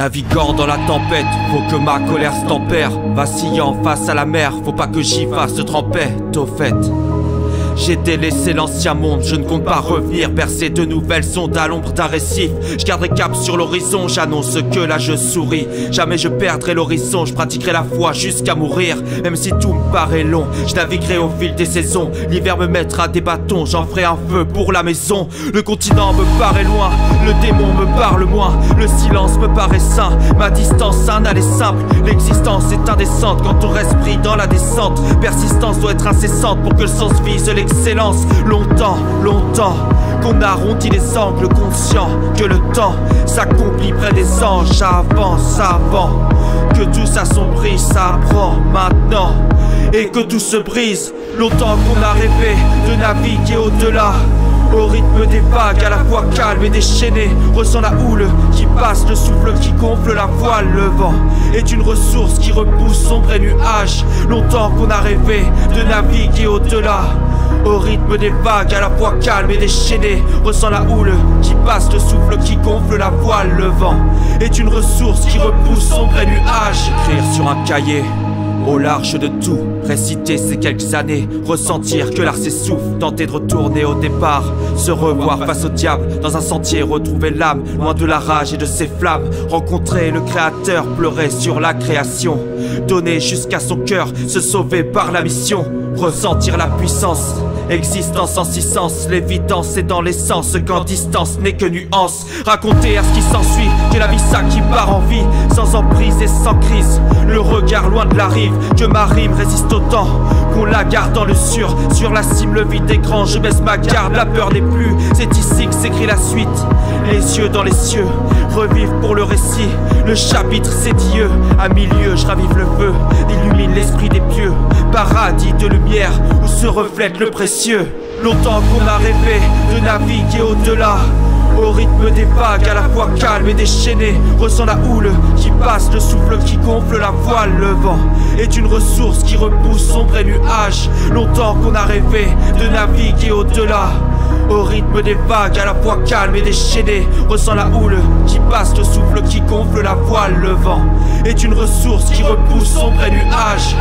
Naviguant dans la tempête, faut que ma colère se tempère. Vacillant face à la mer, faut pas que j'y fasse de trempette. Au fait, j'ai délaissé l'ancien monde, je ne compte pas revenir percer de nouvelles ondes à l'ombre d'un récif. Je garderai cap sur l'horizon, j'annonce que là je souris. Jamais je perdrai l'horizon, je pratiquerai la foi jusqu'à mourir. Même si tout me paraît long, je naviguerai au fil des saisons. L'hiver me mettra des bâtons, j'en ferai un feu pour la maison. Le continent me paraît loin, le démon me parle moins. Le silence me paraît sain, ma distance un aller simple. L'existence est indécente quand on reste pris dans la descente. Persistance doit être incessante pour que le sens vise l'excellence. Longtemps, longtemps qu'on arrondit les angles, conscient que le temps s'accomplit près des anges. Avance avant que tout s'assombrisse, ça prend maintenant et que tout se brise. Longtemps qu'on a rêvé de naviguer au-delà, au rythme des vagues, à la fois calme et déchaîné. Ressent la houle qui passe, le souffle qui gonfle la voile. Le vent est une ressource qui repousse sombre et nuages. Longtemps qu'on a rêvé de naviguer au-delà, au rythme des vagues, à la fois calme et déchaîné. Ressent la houle qui passe, le souffle qui gonfle la voile. Le vent est une ressource qui repousse sombre et nuages. Écrire sur un cahier au large de tout, réciter ces quelques années, ressentir que l'art s'essouffle, tenter de retourner au départ, se revoir face au diable dans un sentier, retrouver l'âme loin de la rage et de ses flammes, rencontrer le créateur, pleurer sur la création, donner jusqu'à son cœur, se sauver par la mission, ressentir la puissance, existence en six sens, l'évidence est dans l'essence, quand distance n'est que nuance, raconter à ce qui s'ensuit, que la vie ça qui part en vie, sans emprise et sans crise, le regard loin de la rive, que ma rime résiste au temps, qu'on la garde dans le sur la cime le vide écran, je baisse ma garde, la peur n'est plus, c'est ici que s'écrit la suite, les yeux dans les cieux, revivre pour le récit, le chapitre c'est Dieu, à milieu je ravive le feu, illumine l'esprit des pieux, paradis de lumière où se reflète le précieux. Longtemps qu'on a rêvé de naviguer au-delà, au rythme des vagues, à la fois calme et déchaîné. Ressent la houle qui passe, le souffle qui gonfle la voile. Le vent est une ressource qui repousse sombre et nuages. Longtemps qu'on a rêvé de naviguer au-delà, au rythme des vagues, à la fois calme et déchaîné. Ressent la houle qui passe, le souffle qui gonfle la voile. Le vent est une ressource qui repousse sombre et nuages.